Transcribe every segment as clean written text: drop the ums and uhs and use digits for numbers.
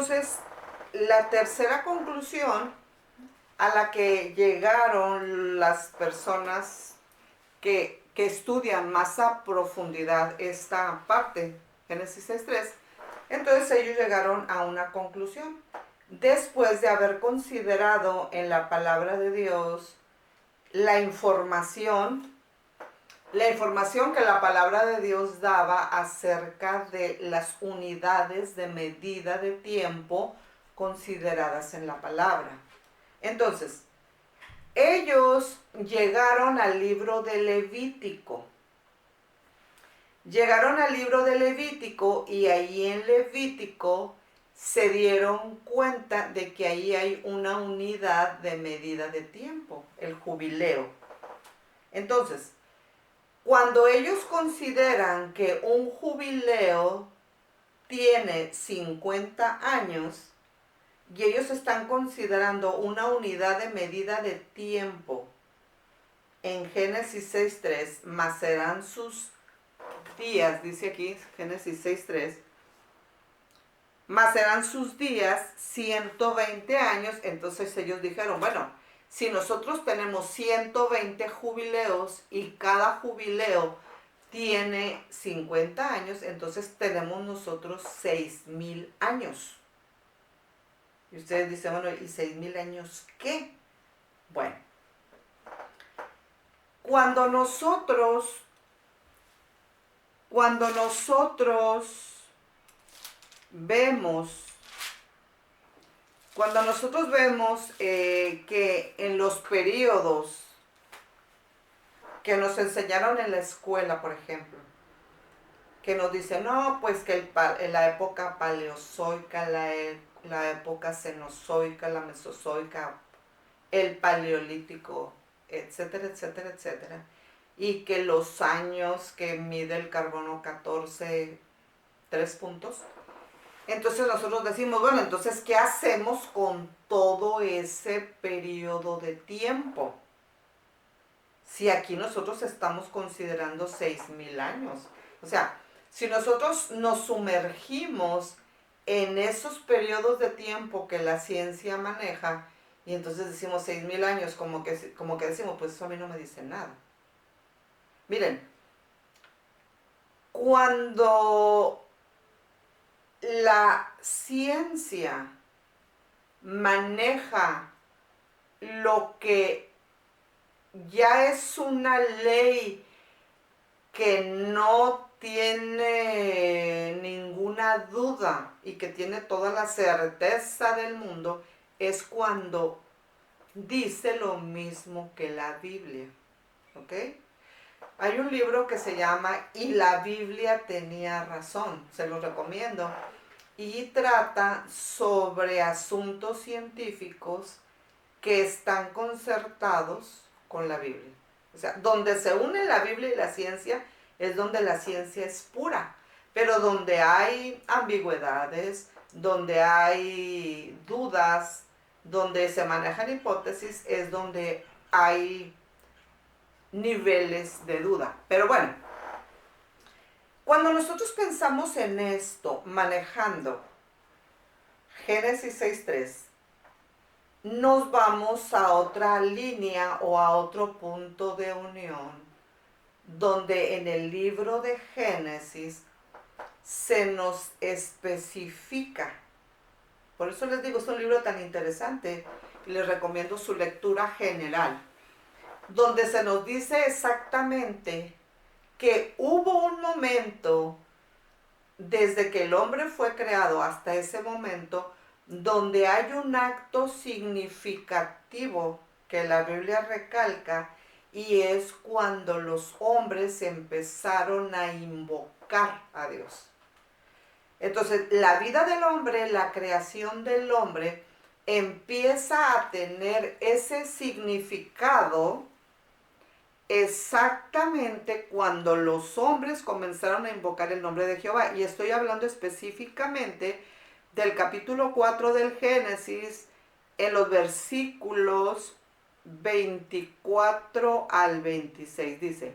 Entonces, la tercera conclusión a la que llegaron las personas que estudian más a profundidad esta parte, Génesis 6:3, entonces ellos llegaron a una conclusión. Después de haber considerado en la palabra de Dios la información que la palabra de Dios daba acerca de las unidades de medida de tiempo consideradas en la palabra. Entonces, ellos llegaron al libro de Levítico. Llegaron al libro de Levítico y ahí en Levítico se dieron cuenta de que ahí hay una unidad de medida de tiempo, el jubileo. Entonces, cuando ellos consideran que un jubileo tiene 50 años y ellos están considerando una unidad de medida de tiempo en Génesis 6:3, más serán sus días, dice aquí Génesis 6:3, más serán sus días 120 años, entonces ellos dijeron, bueno, si nosotros tenemos 120 jubileos y cada jubileo tiene 50 años, entonces tenemos nosotros 6,000 años. Y ustedes dicen, bueno, ¿y 6,000 años qué? Bueno, cuando nosotros vemos que en los periodos que nos enseñaron en la escuela, por ejemplo, que nos dicen, no, pues que la época paleozoica, la época cenozoica, la mesozoica, el paleolítico, etcétera, etcétera, etcétera, y que los años que mide el carbono 14, 3 puntos. Entonces nosotros decimos, bueno, entonces, ¿qué hacemos con todo ese periodo de tiempo? Si aquí nosotros estamos considerando 6,000 años. O sea, si nosotros nos sumergimos en esos periodos de tiempo que la ciencia maneja, y entonces decimos 6,000 años, como que decimos, pues eso a mí no me dice nada. Miren, cuando la ciencia maneja lo que ya es una ley que no tiene ninguna duda y que tiene toda la certeza del mundo, es cuando dice lo mismo que la Biblia. ¿Ok? Hay un libro que se llama Y la Biblia tenía razón, se los recomiendo, y trata sobre asuntos científicos que están concertados con la Biblia. O sea, donde se une la Biblia y la ciencia es donde la ciencia es pura, pero donde hay ambigüedades, donde hay dudas, donde se manejan hipótesis, es donde hay niveles de duda. Pero bueno, cuando nosotros pensamos en esto, manejando Génesis 6:3, nos vamos a otra línea o a otro punto de unión, donde en el libro de Génesis se nos especifica. Por eso les digo, es un libro tan interesante y les recomiendo su lectura general, donde se nos dice exactamente que hubo un momento, desde que el hombre fue creado hasta ese momento, donde hay un acto significativo que la Biblia recalca, y es cuando los hombres empezaron a invocar a Dios. Entonces, la vida del hombre, la creación del hombre, empieza a tener ese significado exactamente cuando los hombres comenzaron a invocar el nombre de Jehová. Y estoy hablando específicamente del capítulo 4 del Génesis, en los versículos 24 al 26. Dice,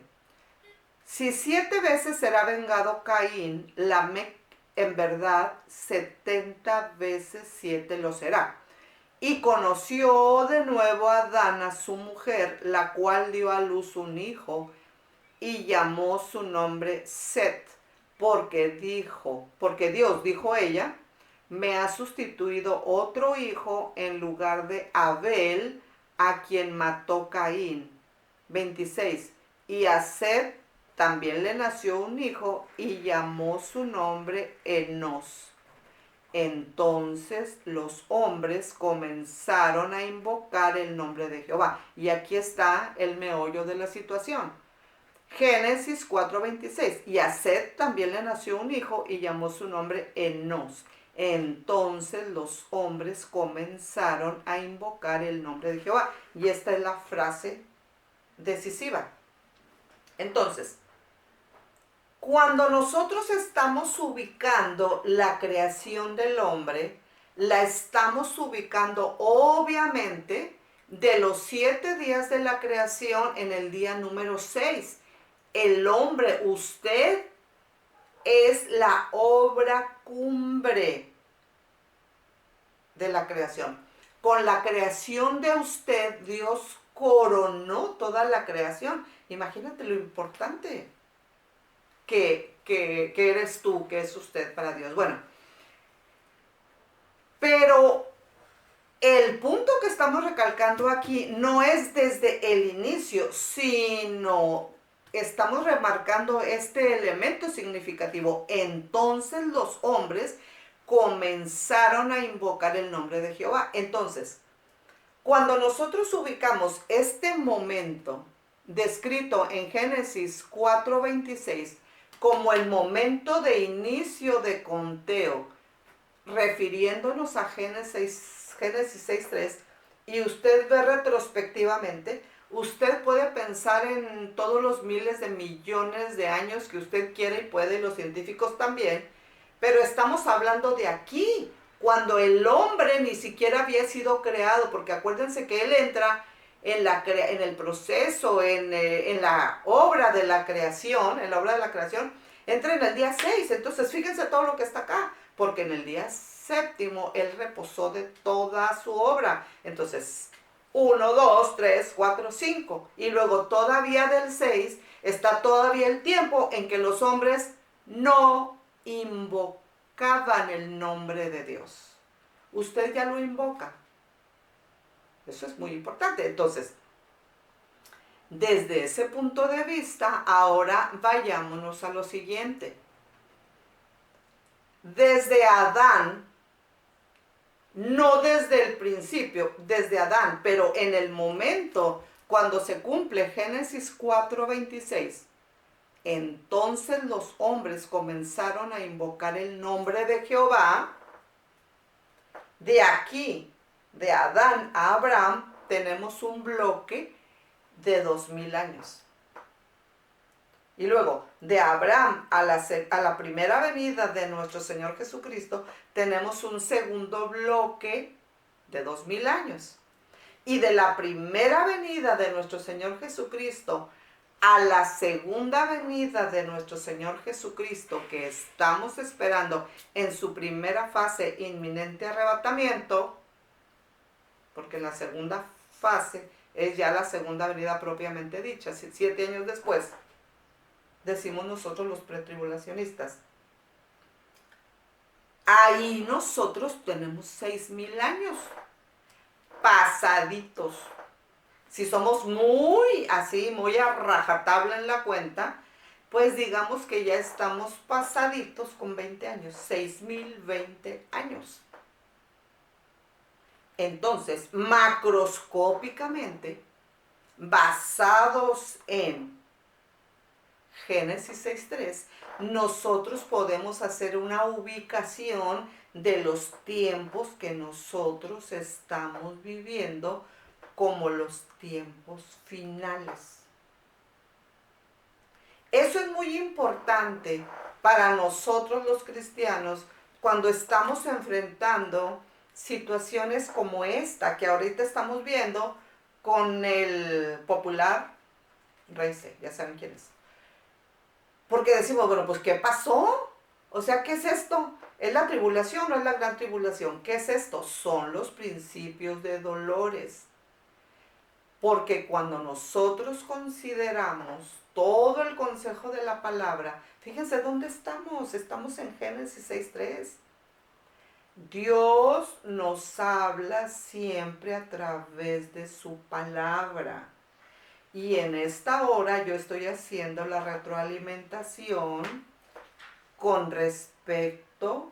si 7 veces será vengado Caín, Lamec en verdad 70 veces 7 lo será. Y conoció de nuevo a Adán a su mujer, la cual dio a luz un hijo, y llamó su nombre Set, porque Dios, dijo ella, me ha sustituido otro hijo en lugar de Abel, a quien mató Caín. 26. Y a Set también le nació un hijo y llamó su nombre Enos. Entonces los hombres comenzaron a invocar el nombre de Jehová. Y aquí está el meollo de la situación. Génesis 4:26. Y a Set también le nació un hijo y llamó su nombre Enos. Entonces los hombres comenzaron a invocar el nombre de Jehová. Y esta es la frase decisiva. Entonces, cuando nosotros estamos ubicando la creación del hombre, la estamos ubicando obviamente de los 7 días de la creación en el día número 6. El hombre, usted, es la obra cumbre de la creación. Con la creación de usted, Dios coronó toda la creación. Imagínate lo importante que eres tú, que es usted para Dios. Bueno, pero el punto que estamos recalcando aquí no es desde el inicio, sino estamos remarcando este elemento significativo. Entonces los hombres comenzaron a invocar el nombre de Jehová. Entonces, cuando nosotros ubicamos este momento descrito en Génesis 4:26 como el momento de inicio de conteo, refiriéndonos a Génesis 6:3, y usted ve retrospectivamente, usted puede pensar en todos los miles de millones de años que usted quiere y puede, y los científicos también, pero estamos hablando de aquí, cuando el hombre ni siquiera había sido creado, porque acuérdense que él entra en el proceso, en la obra de la creación, entra en el día 6. Entonces fíjense todo lo que está acá, porque en el día séptimo él reposó de toda su obra. Entonces 1, 2, 3, 4, 5, y luego todavía del 6 está todavía el tiempo en que los hombres no invocaban el nombre de Dios. Usted ya lo invoca. Eso es muy importante. Entonces, desde ese punto de vista, ahora vayámonos a lo siguiente. Desde Adán, no desde el principio, desde Adán, pero en el momento cuando se cumple Génesis 4:26, entonces los hombres comenzaron a invocar el nombre de Jehová. De aquí, de Adán a Abraham, tenemos un bloque de 2000 años. Y luego, de Abraham a la primera venida de nuestro Señor Jesucristo, tenemos un segundo bloque de 2000 años. Y de la primera venida de nuestro Señor Jesucristo a la segunda venida de nuestro Señor Jesucristo, que estamos esperando en su primera fase, inminente arrebatamiento, porque en la segunda fase es ya la segunda venida propiamente dicha, 7 años después, decimos nosotros los pretribulacionistas. Ahí nosotros tenemos 6000 años pasaditos. Si somos muy así, muy a rajatabla en la cuenta, pues digamos que ya estamos pasaditos con 20 años, 6020 años. Entonces, macroscópicamente, basados en Génesis 6:3, nosotros podemos hacer una ubicación de los tiempos que nosotros estamos viviendo como los tiempos finales. Eso es muy importante para nosotros los cristianos cuando estamos enfrentando situaciones como esta que ahorita estamos viendo con el popular Rey C, ya saben quién es. Porque decimos, bueno, pues ¿qué pasó? O sea, ¿qué es esto? ¿Es la tribulación o es la gran tribulación? ¿Qué es esto? Son los principios de dolores. Porque cuando nosotros consideramos todo el consejo de la palabra, fíjense dónde estamos. Estamos en Génesis 6:3. Dios nos habla siempre a través de su palabra. Y en esta hora yo estoy haciendo la retroalimentación con respecto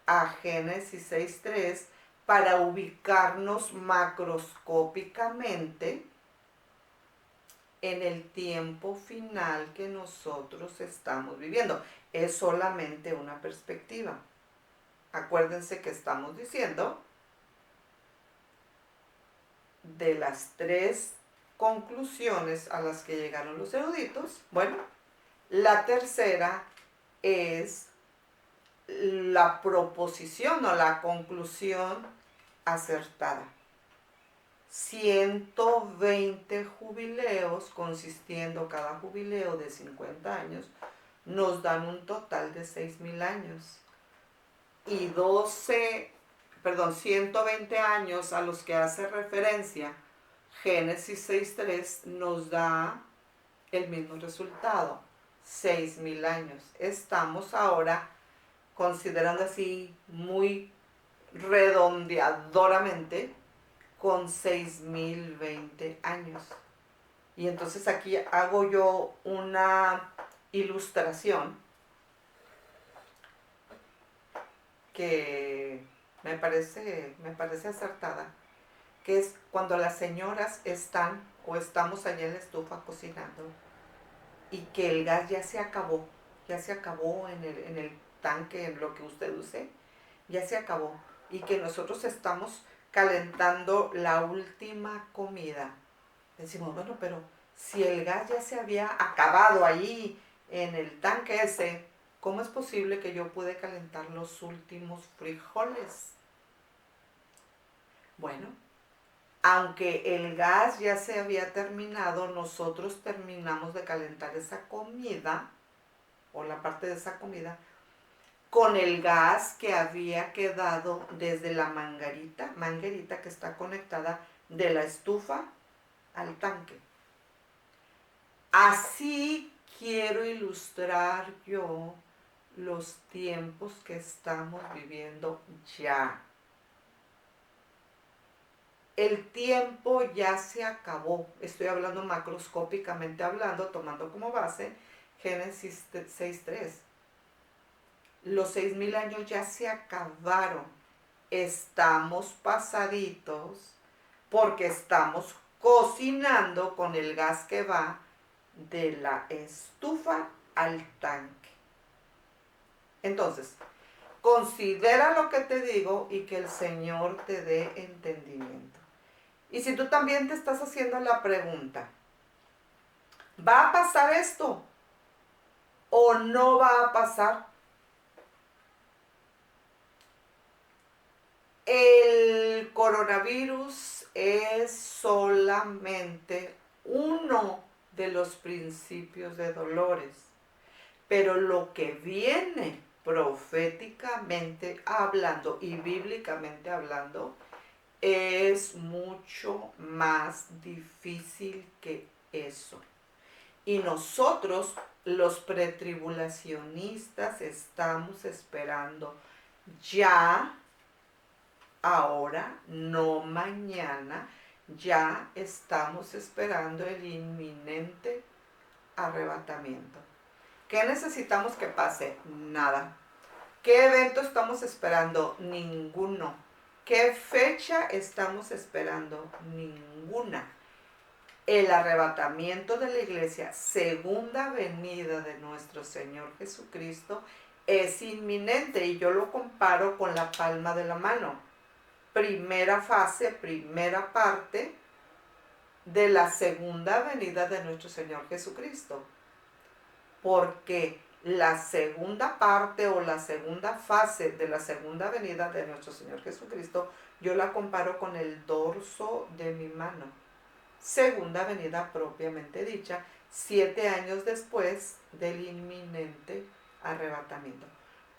a Génesis 6:3 para ubicarnos macroscópicamente en el tiempo final que nosotros estamos viviendo. Es solamente una perspectiva. Acuérdense que estamos diciendo de las 3 conclusiones a las que llegaron los eruditos. Bueno, la tercera es la proposición o la conclusión acertada. 120 jubileos, consistiendo cada jubileo de 50 años, nos dan un total de 6,000 años. Y 120 años a los que hace referencia Génesis 6:3 nos da el mismo resultado, 6,000 años. Estamos ahora considerando así muy redondeadoramente con 6,020 años. Y entonces aquí hago yo una ilustración que me parece acertada, que es cuando las señoras están o estamos allá en la estufa cocinando y que el gas ya se acabó en el tanque, en lo que usted use, ya se acabó, y que nosotros estamos calentando la última comida. Decimos, bueno, pero si el gas ya se había acabado ahí en el tanque ese, ¿cómo es posible que yo pude calentar los últimos frijoles? Bueno, aunque el gas ya se había terminado, nosotros terminamos de calentar esa comida, o la parte de esa comida, con el gas que había quedado desde la manguerita que está conectada de la estufa al tanque. Así quiero ilustrar yo los tiempos que estamos viviendo ya. El tiempo ya se acabó. Estoy hablando macroscópicamente hablando, tomando como base Génesis 6:3. Los 6,000 años ya se acabaron. Estamos pasaditos porque estamos cocinando con el gas que va de la estufa al tanque. Entonces, considera lo que te digo y que el Señor te dé entendimiento. Y si tú también te estás haciendo la pregunta, ¿va a pasar esto o no va a pasar? El coronavirus es solamente uno de los principios de dolores, pero lo que viene proféticamente hablando y bíblicamente hablando es mucho más difícil que eso. Y nosotros, los pretribulacionistas, estamos esperando ya, ahora, no mañana, ya estamos esperando el inminente arrebatamiento. ¿Qué necesitamos que pase? Nada. ¿Qué evento estamos esperando? Ninguno. ¿Qué fecha estamos esperando? Ninguna. El arrebatamiento de la iglesia, segunda venida de nuestro Señor Jesucristo, es inminente y yo lo comparo con la palma de la mano. Primera fase, primera parte de la segunda venida de nuestro Señor Jesucristo. Porque la segunda parte o la segunda fase de la segunda venida de nuestro Señor Jesucristo, yo la comparo con el dorso de mi mano. Segunda venida propiamente dicha, 7 años después del inminente arrebatamiento.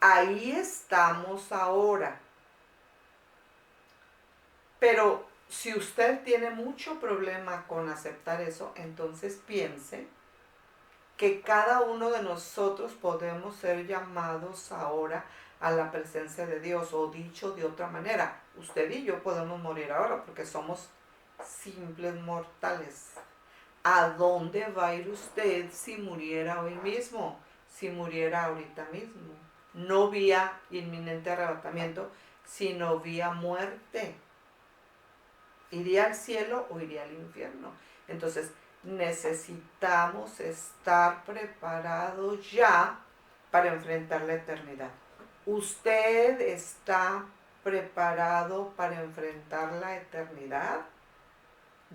Ahí estamos ahora. Pero si usted tiene mucho problema con aceptar eso, entonces piense que cada uno de nosotros podemos ser llamados ahora a la presencia de Dios, o dicho de otra manera, usted y yo podemos morir ahora porque somos simples mortales. ¿A dónde va a ir usted si muriera hoy mismo? Si muriera ahorita mismo. No vía inminente arrebatamiento, sino vía muerte. ¿Iría al cielo o iría al infierno? Entonces, necesitamos estar preparados ya para enfrentar la eternidad. ¿Usted está preparado para enfrentar la eternidad?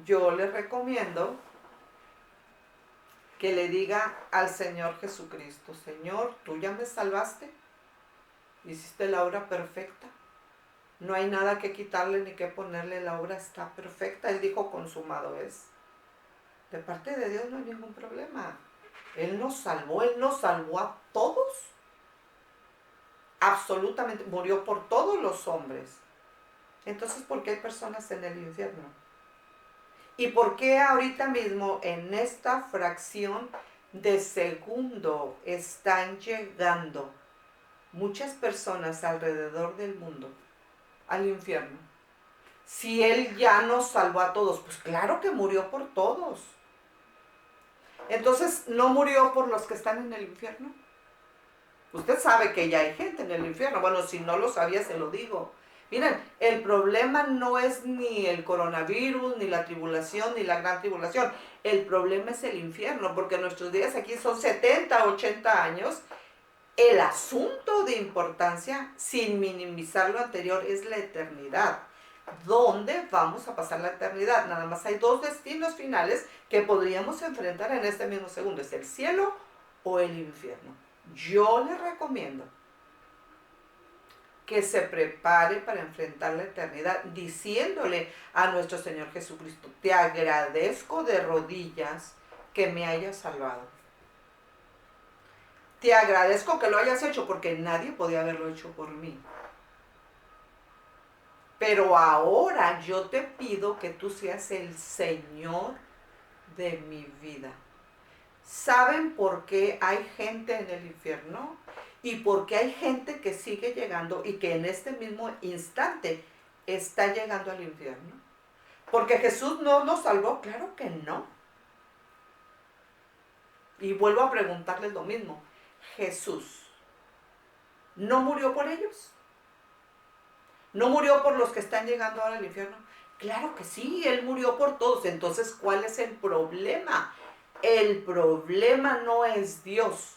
Yo le recomiendo que le diga al Señor Jesucristo: Señor, tú ya me salvaste, hiciste la obra perfecta, no hay nada que quitarle ni que ponerle, la obra está perfecta. Él dijo: consumado es. De parte de Dios no hay ningún problema. Él nos salvó a todos. Absolutamente, murió por todos los hombres. Entonces, ¿por qué hay personas en el infierno? ¿Y por qué ahorita mismo, en esta fracción de segundo, están llegando muchas personas alrededor del mundo al infierno? Si Él ya nos salvó a todos, pues claro que murió por todos. Entonces, ¿no murió por los que están en el infierno? Usted sabe que ya hay gente en el infierno. Bueno, si no lo sabía, se lo digo. Miren, el problema no es ni el coronavirus, ni la tribulación, ni la gran tribulación. El problema es el infierno, porque nuestros días aquí son 70, 80 años. El asunto de importancia, sin minimizar lo anterior, es la eternidad. ¿Dónde vamos a pasar la eternidad? Nada más hay dos destinos finales que podríamos enfrentar en este mismo segundo. Es el cielo o el infierno. Yo le recomiendo que se prepare para enfrentar la eternidad diciéndole a nuestro Señor Jesucristo: te agradezco de rodillas que me hayas salvado. Te agradezco que lo hayas hecho porque nadie podía haberlo hecho por mí. Pero ahora yo te pido que tú seas el Señor de mi vida. ¿Saben por qué hay gente en el infierno? Y por qué hay gente que sigue llegando y que en este mismo instante está llegando al infierno. ¿Porque Jesús no nos salvó? Claro que no. Y vuelvo a preguntarles lo mismo. ¿Jesús no murió por ellos? ¿No murió por los que están llegando ahora al infierno? Claro que sí, Él murió por todos. Entonces, ¿cuál es el problema? El problema no es Dios.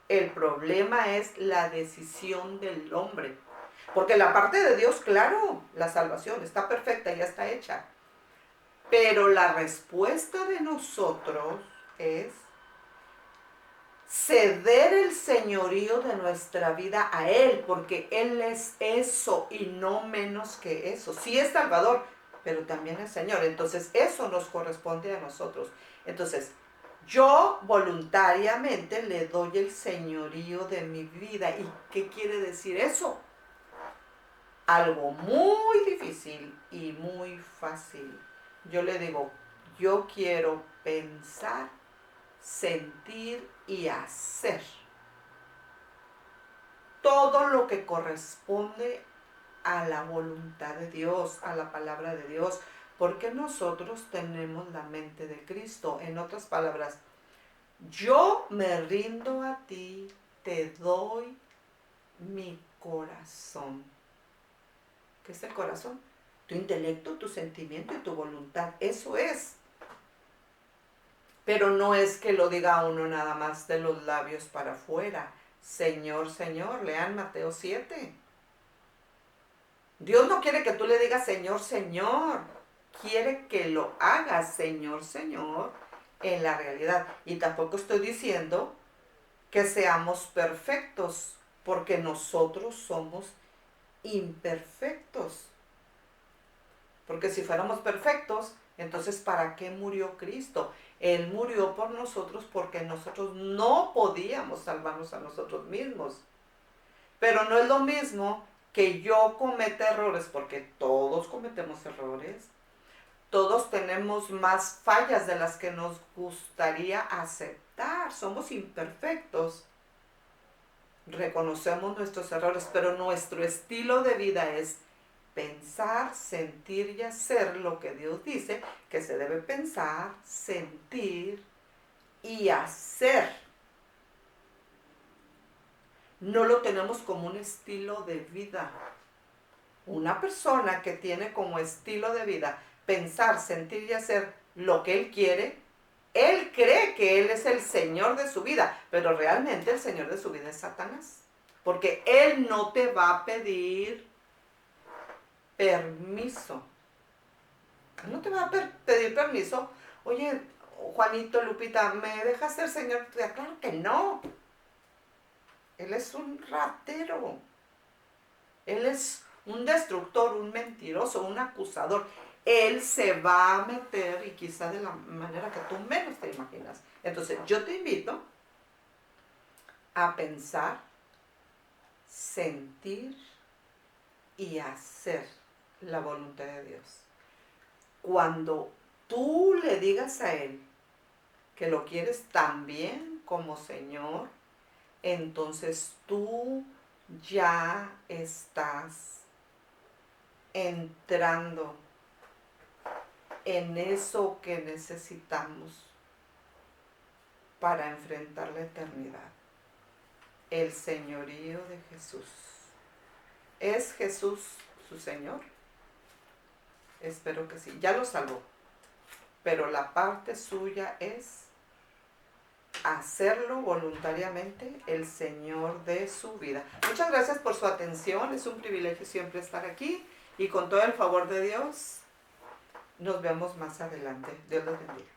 El problema es la decisión del hombre. Porque la parte de Dios, claro, la salvación está perfecta, ya está hecha. Pero la respuesta de nosotros es ceder el señorío de nuestra vida a Él, porque Él es eso y no menos que eso. Sí es Salvador, pero también es Señor. Entonces eso nos corresponde a nosotros. Entonces, yo voluntariamente le doy el señorío de mi vida. ¿Y qué quiere decir eso? Algo muy difícil y muy fácil. Yo le digo: yo quiero pensar, sentir y hacer todo lo que corresponde a la voluntad de Dios, a la palabra de Dios, porque nosotros tenemos la mente de Cristo. En otras palabras, yo me rindo a ti, te doy mi corazón. ¿Qué es el corazón? Tu intelecto, tu sentimiento y tu voluntad. Eso es. Pero no es que lo diga uno nada más de los labios para afuera. Señor, Señor, lean Mateo 7. Dios no quiere que tú le digas Señor, Señor. Quiere que lo hagas Señor, Señor en la realidad. Y tampoco estoy diciendo que seamos perfectos, porque nosotros somos imperfectos. Porque si fuéramos perfectos, entonces ¿para qué murió Cristo? Él murió por nosotros porque nosotros no podíamos salvarnos a nosotros mismos. Pero no es lo mismo que yo cometa errores, porque todos cometemos errores. Todos tenemos más fallas de las que nos gustaría aceptar. Somos imperfectos. Reconocemos nuestros errores, pero nuestro estilo de vida es pensar, sentir y hacer lo que Dios dice que se debe pensar, sentir y hacer. No lo tenemos como un estilo de vida. Una persona que tiene como estilo de vida pensar, sentir y hacer lo que él quiere, él cree que él es el Señor de su vida, pero realmente el Señor de su vida es Satanás. Porque él no te va a pedir permiso. Él no te va a pedir permiso. Oye, Juanito, Lupita, ¿me dejas ser Señor? Claro que no. Él es un ratero. Él es un destructor, un mentiroso, un acusador. Él se va a meter y quizá de la manera que tú menos te imaginas. Entonces yo te invito a pensar, sentir y hacer la voluntad de Dios. Cuando tú le digas a Él que lo quieres tan bien como Señor, entonces tú ya estás entrando en eso que necesitamos para enfrentar la eternidad. El señorío de Jesús. ¿Es Jesús su Señor? Espero que sí. Ya lo salvó. Pero la parte suya es hacerlo voluntariamente el Señor de su vida. Muchas gracias por su atención. Es un privilegio siempre estar aquí. Y con todo el favor de Dios, nos vemos más adelante. Dios los bendiga.